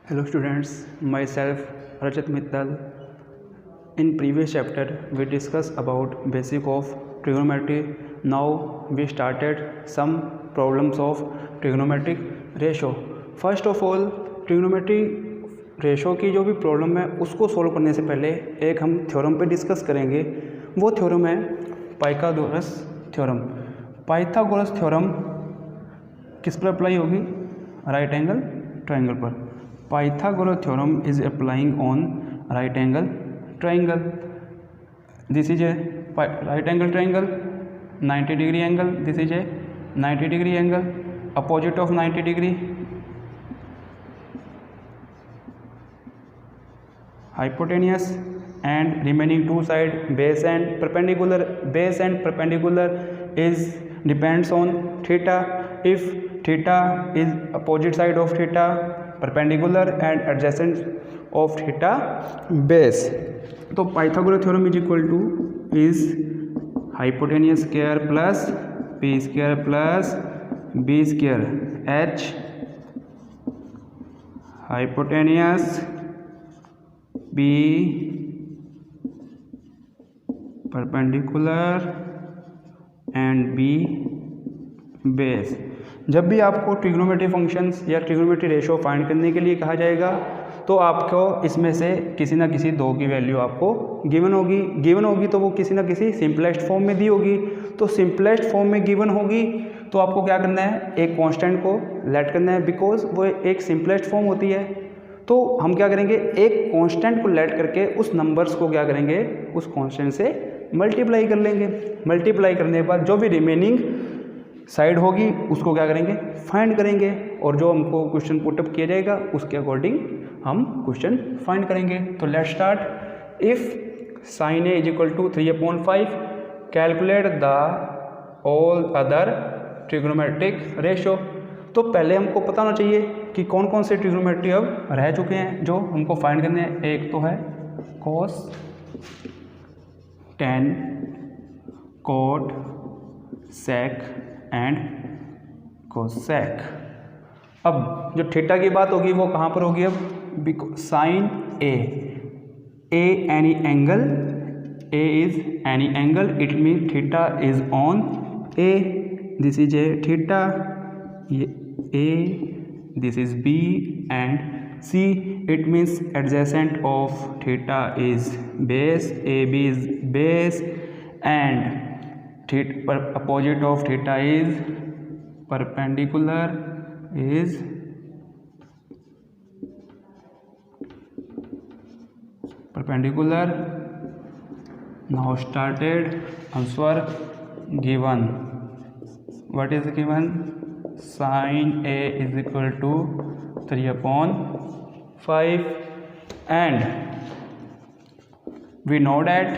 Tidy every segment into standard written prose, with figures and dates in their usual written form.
Hello students, myself Rajat Mittal. In previous chapter we discussed about basic of trigonometry. Now we started some problems of trigonometric ratio. First of all, trigonometry ratio की जो भी problem है उसको solve करने से पहले एक हम थ्योरम पे डिस्कस करेंगे। वो थ्योरम है पाइथागोरस थ्योरम। पाइथागोरस थ्योरम किस पर अप्लाई होगी? राइट एंगल ट्रायंगल पर। Pythagoras theorem is applying on right angle triangle. This is a right angle triangle, 90 degree angle. This is a 90 degree angle. Opposite of 90 degree, hypotenuse, and remaining two side base and perpendicular. Base and perpendicular is depends on theta. If theta is opposite side of theta, perpendicular and adjacent of theta base. तो Pythagoras theorem is equal to is hypotenuse square plus P square plus B square H hypotenuse B perpendicular and B base. जब भी आपको trigonometry functions या trigonometry ratio find करने के लिए कहा जाएगा तो आपको इसमें से किसी ना किसी दो की वैल्यू आपको गिवन होगी तो वो किसी ना किसी सिंपलेस्ट फॉर्म में दी होगी। तो सिंपलेस्ट फॉर्म में गिवन होगी तो आपको क्या करना है, एक कांस्टेंट को लेट करना है, बिकॉज वो एक सिंपलेस्ट फॉर्म होती है। तो हम क्या करेंगे, एक कांस्टेंट को लेट करके उस नंबर्स को क्या करेंगे, उस कांस्टेंट से मल्टीप्लाई कर लेंगे। मल्टीप्लाई करने के बाद जो भी रिमेनिंग साइड होगी उसको क्या करेंगे, फाइंड करेंगे, और जो हमको क्वेश्चन पुटअप किया जाएगा उसके अकॉर्डिंग हम क्वेश्चन फाइंड करेंगे। तो let's start. If sine A is equal to 3/5 calculate the all other trigonometric ratio. तो पहले हमको पता होना चाहिए कि कौन कौन से ट्रिग्नोमेट्री अब रह चुके हैं जो हमको फाइंड करने हैं। एक तो है cos, tan, cot, sec and cosec. अब जो थीटा की बात होगी वो कहाँ पर होगी? अब sine A any angle, A is any angle, it mean theta is on A, this is A theta, ये A, this is B and C, it means adjacent of theta is base, A B is base and opposite of theta is perpendicular is perpendicular. Now started answer given. What is given? Sin A is equal to 3/5 and we know that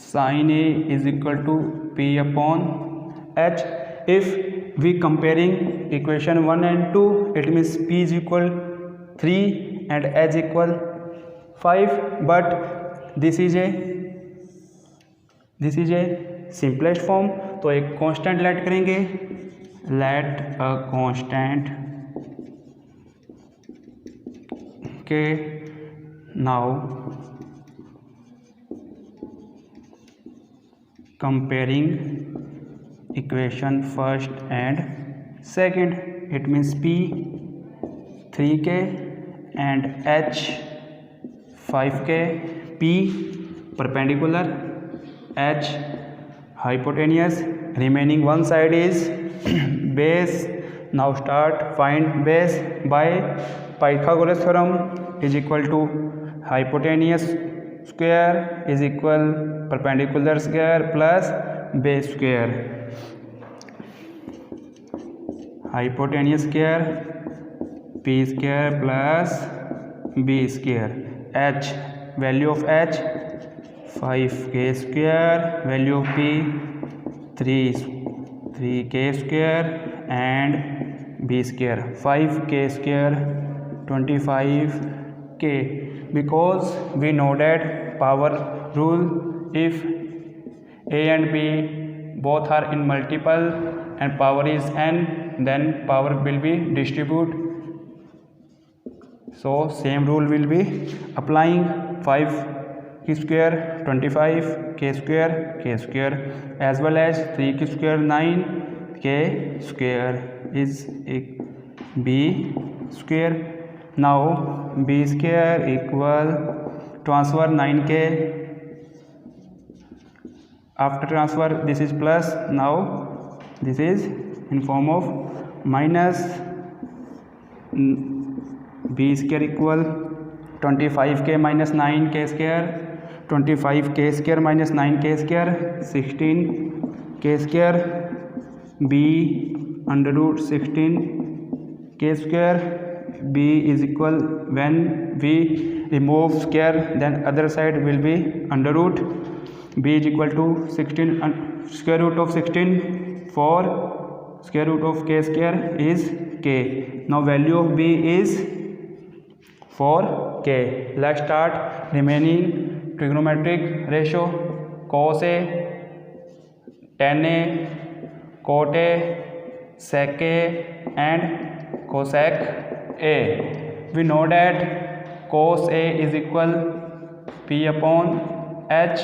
sin A is equal to P upon H. If we comparing equation 1 and 2, it means P is equal 3 and H equal 5, but this is a simplest form. तो एक constant late करेंगे, late a constant के now comparing equation first and second, it means P 3k and H 5k, P perpendicular, H hypotenuse, remaining one side is base. Now start find base by Pythagoras theorem is equal to hypotenuse square is equal perpendicular square plus base square, hypotenuse square p square plus b square, h value of h 5k square, value of p 3k square and b square 5k square 25k, because we know that power rule, if a and b both are in multiple and power is n, then power will be distribute So same rule will be applying. 5 k square 25 k square as well as 3 k square 9 k square is b square. Now b square equal transfer 9k. After transfer this is plus. Now this is in form of minus. b square equal 25k minus 9k square. 25k square minus 9k square 16k square. b under root 16k square. b is equal, when we remove square then other side will be under root. b is equal to 16 square root of 16 for square root of k square is k. Now value of b is 4k. Let's start remaining trigonometric ratio. Cos a, tan a, cot a, sec a and cosec a. We know that cos a is equal p upon h.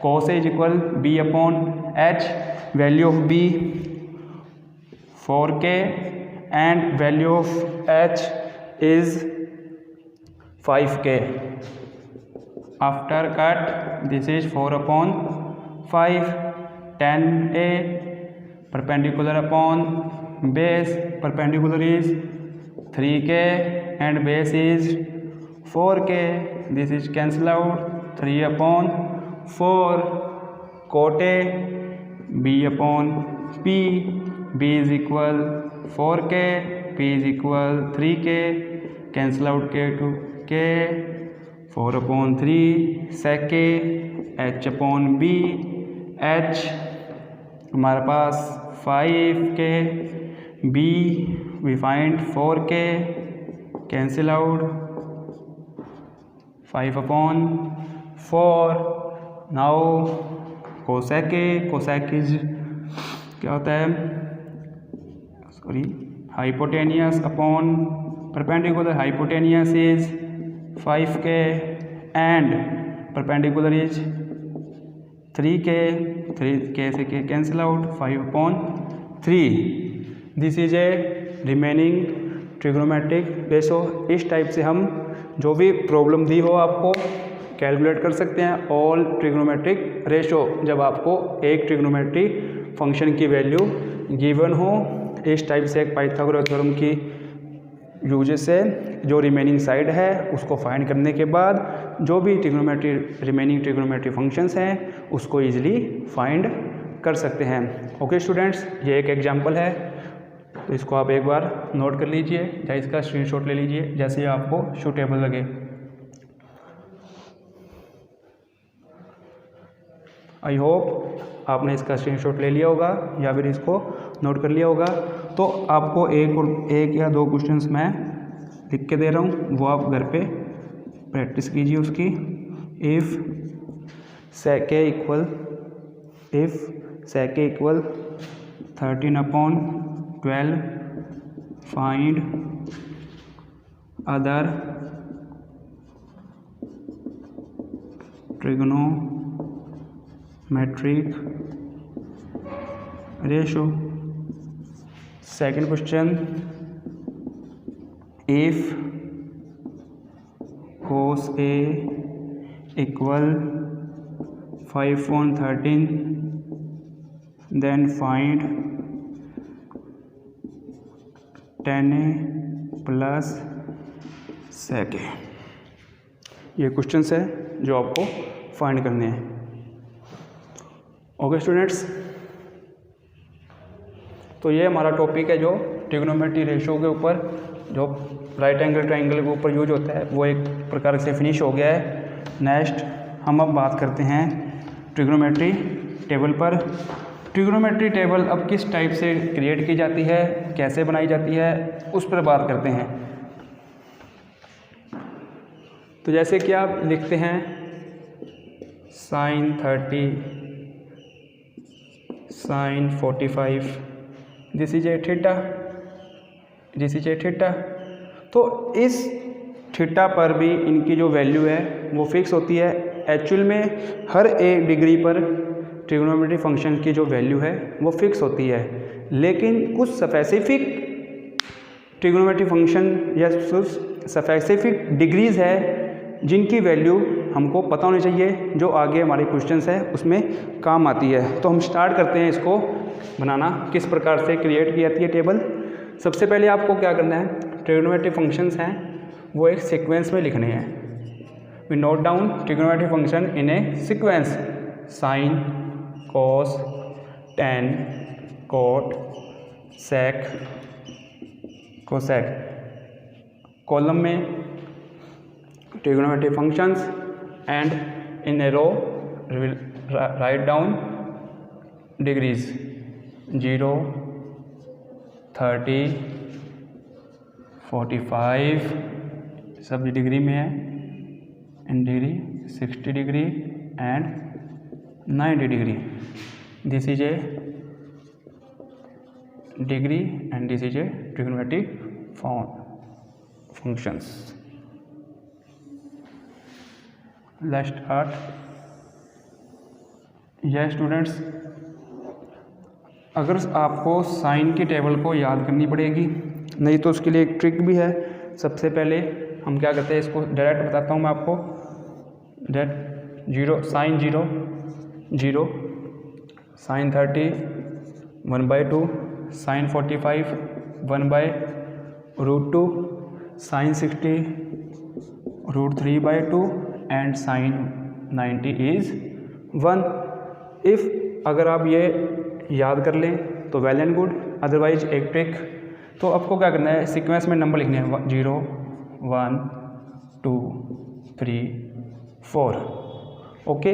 Cos a is equal b upon h. Value of b 4k and value of h is 5k. After cut this is 4 upon 5. Tan a perpendicular upon base, perpendicular is 3k and base is 4k. This is cancel out. 3 upon 4. Cot a b upon p. b is equal 4k, p is equal 3k. Cancel out k to k. 4 upon 3 sec a, h upon b. h हमारे पास 5k. b we find 4k. cancel out 5 upon 4. now cosec a, cosec is क्या होता है, sorry, hypotenuse upon perpendicular. hypotenuse is 5k and perpendicular is 3k. 3k से k cancel out. 5 upon 3. This is a remaining trigonometric ratio. इस type से हम जो भी problem दी हो आपको कैलकुलेट कर सकते हैं ऑल ट्रिग्नोमेट्रिक रेशो, जब आपको एक ट्रिग्नोमेट्रिक फंक्शन की वैल्यू गिवन हो। इस टाइप से एक पाइथागोरस थ्योरम की यूज से जो रिमेनिंग साइड है उसको फाइंड करने के बाद जो भी रिमेनिंग ट्रिग्नोमेट्री फंक्शंस हैं उसको इजीली फाइंड कर सकते हैं। ओके स्टूडेंट्स, ये एक एग्जांपल है, तो इसको आप एक बार नोट कर लीजिए या इसका स्क्रीनशॉट ले लीजिए जैसे आपको सूटेबल लगे। आई होप आपने इसका स्क्रीनशॉट ले लिया होगा या फिर इसको नोट कर लिया होगा। तो आपको एक या दो क्वेश्चंस मैं लिख के दे रहा हूँ, वो आप घर पे प्रैक्टिस कीजिए उसकी। If sec a equal 13/12 find other trigonometric ratio. Second question, if cos a equal 5/13 then find tan a plus sec a। ये क्वेश्चंस है जो आपको फाइंड करने हैं। ओके स्टूडेंट्स, तो ये हमारा टॉपिक है जो ट्रिग्नोमेट्री रेशो के ऊपर जो राइट एंगल ट्राइंगल के ऊपर यूज होता है वो एक प्रकार से फिनिश हो गया है। नेक्स्ट हम अब बात करते हैं ट्रिग्नोमेट्री टेबल पर। ट्रिग्नोमेट्री टेबल अब किस टाइप से क्रिएट की जाती है, कैसे बनाई जाती है, उस पर बात करते हैं। तो जैसे कि आप लिखते हैं sin 30 sin 45 this is A theta, this is A theta. तो इस थीटा पर भी इनकी जो वैल्यू है वो फिक्स होती है। एक्चुअल में हर एक डिग्री पर ट्रिग्नोमेट्री फंक्शन की जो वैल्यू है वो फिक्स होती है, लेकिन कुछ स्पेसिफिक ट्रिग्नोमेट्री फंक्शन या स्पेसिफिक डिग्रीज़ है जिनकी वैल्यू हमको पता होनी चाहिए, जो आगे हमारे क्वेश्चंस है उसमें काम आती है। तो हम स्टार्ट करते हैं इसको बनाना, किस प्रकार से क्रिएट की जाती है टेबल। सबसे पहले आपको क्या करना है, ट्रिग्नोमेट्री फंक्शंस हैं वो एक सीक्वेंस में लिखने हैं। We note down trigonometry function in a sequence, sine, cos, tan, cot, sec, cosec. Column में trigonometry functions and in a row write down degrees 0, 30, 45 सब डिग्री में है, in degree 60 degree and 90 degree. This is a degree and this is a trigonometry functions. Let's start. यह students, अगर आपको sign की table को याद करनी पड़ेगी, नहीं तो उसके लिए एक ट्रिक भी है। सबसे पहले हम क्या करते हैं, इसको डायरेक्ट बताता हूँ मैं आपको। Direct 0 sine 0 0, sine 30 1/2, sine 45 1/√2, sine 60 √3/2 and sine 90 is 1। If अगर आप ये याद कर लें तो वेल एंड गुड, अदरवाइज एक ट्रिक। तो आपको क्या करना है, सीक्वेंस में नंबर लिखने हैं 0 1 2 3 4। Okay,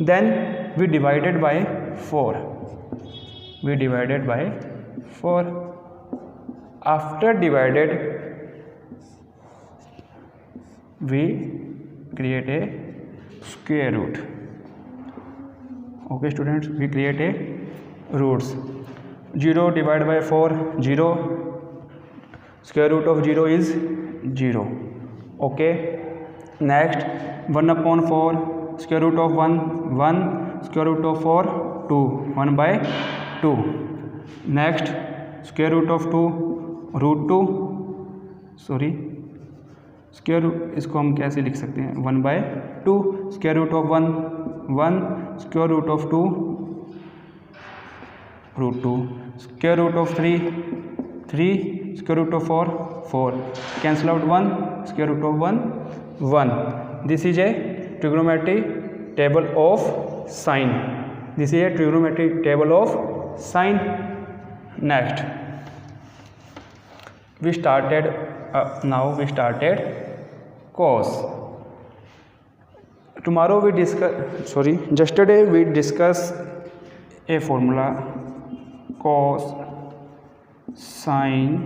then we divided by 4, we divided by 4। After divided we create a square root. Okay students, we create a roots. 0 divided by 4 0, square root of 0 is 0. Okay, next 1/4, square root of 1 1, square root of 4 2, 1/2. next square root of 2 √2, sorry square root, इसको हम कैसे लिख सकते हैं 1/2, square root of 1 1, square root of 2 √2, square root of 3 3, square root of 4 4, cancel out 1, square root of 1 1। This is a trigonometry table of sine, this is a trigonometry table of sine. Next we started now we started cos. Tomorrow we discuss, yesterday we discussed a formula cos sin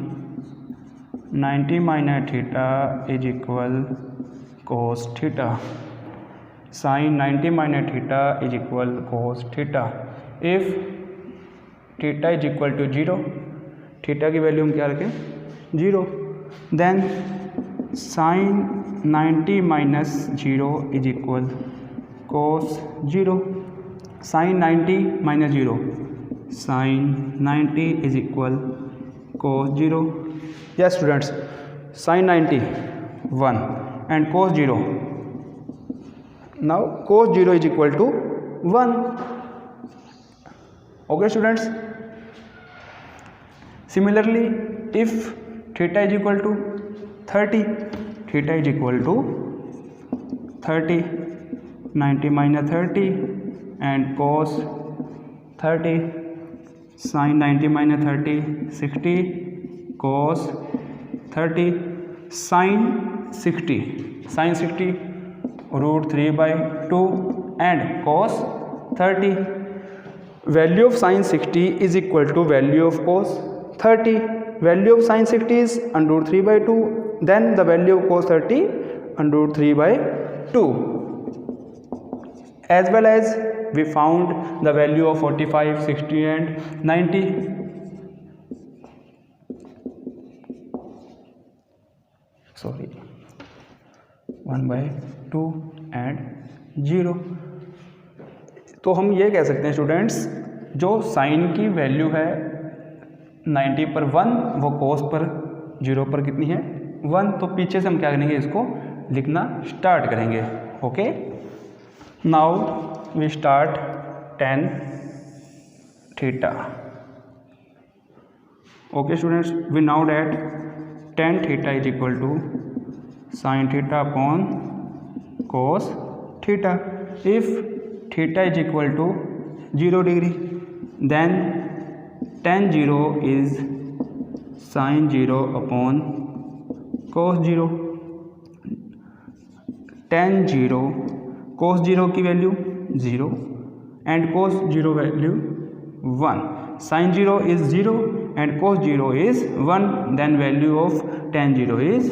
90 minus theta is equal cos theta. Sin 90 minus theta is equal cos theta. If theta is equal to 0, theta की value हम क्या रखें 0, then sine 90 minus 0 is equal cos 0। Sine 90 minus 0, sine 90 is equal cos 0। Yes students, sine 90 1 and cos 0, now cos 0 is equal to 1। Okay students, similarly if theta is equal to 30, theta is equal to 30, 90 minus 30 and cos 30, sine 90 minus 30 60, cos 30, sine 60 √3/2 and cos 30। Value of sine 60 is equal to value of cos 30. Value of sin 60 is √3/2. Then the value of cos 30 √3/2. As well as we found the value of 45, 60 and 90. Sorry. 1/2 and 0। तो हम ये कह सकते हैं students, जो sign की value है 90 पर 1, वो कोस पर 0 पर कितनी है 1। तो पीछे से हम क्या करेंगे, इसको लिखना स्टार्ट करेंगे। Okay, now we start tan theta. Okay students, we now that tan theta is equal to sin theta upon cos theta. If theta is equal to 0 degree, then tan 0 is sin 0 अपॉन cos 0। tan 0 cos 0 की value 0 and cos 0 value 1। sin 0 is 0 and cos 0 is 1, then value of tan 0 is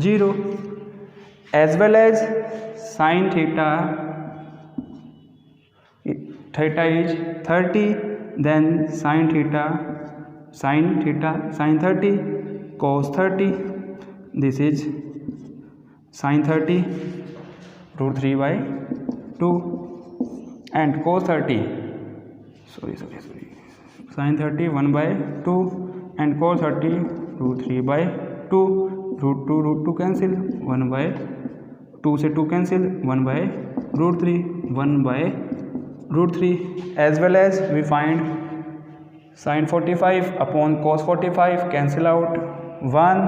0, as well as sin theta is 30, then sin 30 cos 30, this is sin 30 √3/2 and cos 30 sin 30 1/2 and cos 30 √3/2, √2 cancel, 1/2 से 2 cancel, 1/√3, 1/√3, as well as we find sin 45 upon cos 45 cancel out, 1,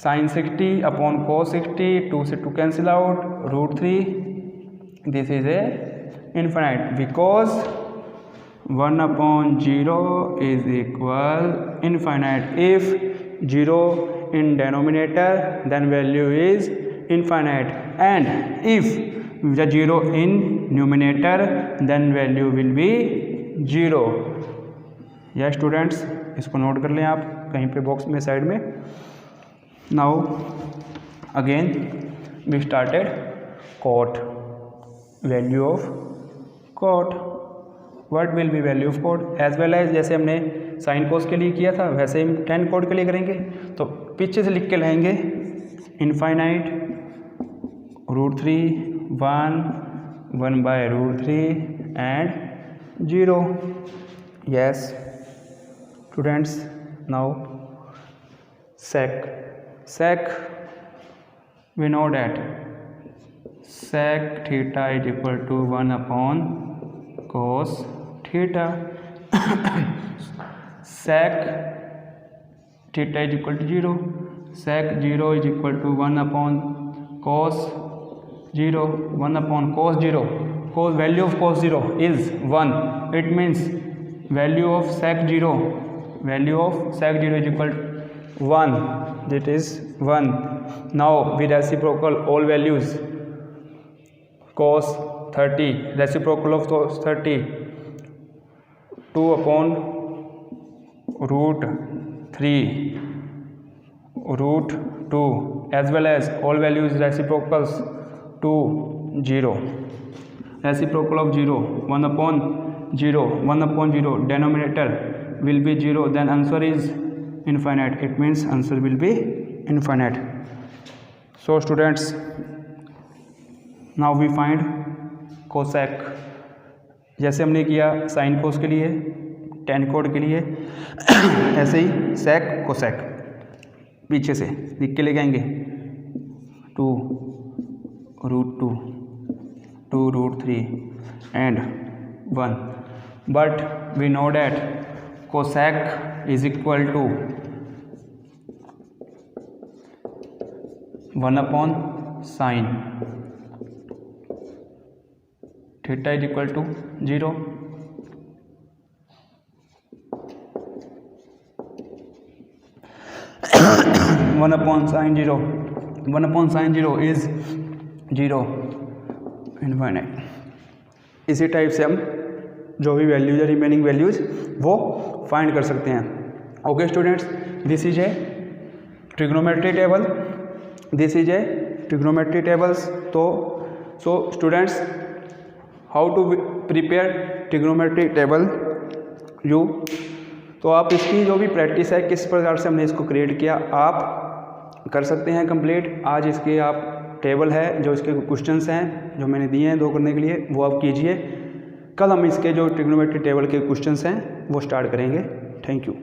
sin 60 upon cos 60, 2 से 2 cancel out, √3, this is a infinite because 1 upon 0 is equal infinite. If 0 in denominator, then value is infinite, and if the 0 in numerator, then value will be 0. या students, इसको note कर लें आप कहीं पे box में side में। Now again we started cot, value of cot, what will be value of cot, as well as जैसे हमने साइन कोस के लिए किया था वैसे हम tan cot के लिए करेंगे। तो पीछे से लिख के लाएंगे infinite √3, 1, 1/√3 and 0। Yes students, now sec we know that sec theta is equal to 1 upon cos theta। sec theta is equal to 0, sec 0 is equal to 1 upon cos 0, 1 upon cos 0, cos value of cos 0 is 1, it means value of sec 0 is equal to 1, that is 1. Now we reciprocal all values, cos 30, reciprocal of cos 30, 2 upon √3 √2, as well as all values reciprocals to 0, reciprocal of 0, 1 upon 0, 1 upon 0, denominator will be 0, then answer is infinite, it means answer will be infinite. So students, now we find cosec, जैसे हमने किया sine cos के लिए, tan cot के लिए, ऐसे ही sec cosec पीछे से लिख के ले जाएंगे 2 √2, 2 √3 and 1, but we know that cosec is equal to 1 upon sin theta is equal to 0। 1 upon sin 0, 1 upon sin 0 is 0, infinite. इसी टाइप से हम जो भी वैल्यूज है रिमेनिंग वैल्यूज वो फाइंड कर सकते हैं। Okay students, this is a trigonometry table, this is a trigonometry tables. तो so students, how to prepare trigonometry table you, तो आप इसकी जो भी प्रैक्टिस है किस प्रकार से हमने इसको क्रिएट किया आप कर सकते हैं कंप्लीट। आज इसके आप टेबल है, जो इसके क्वेश्चंस हैं जो मैंने दिए हैं 2 करने के लिए, वो आप कीजिए। कल हम इसके जो ट्रिग्नोमेट्री टेबल के क्वेश्चंस हैं वो स्टार्ट करेंगे। Thank you.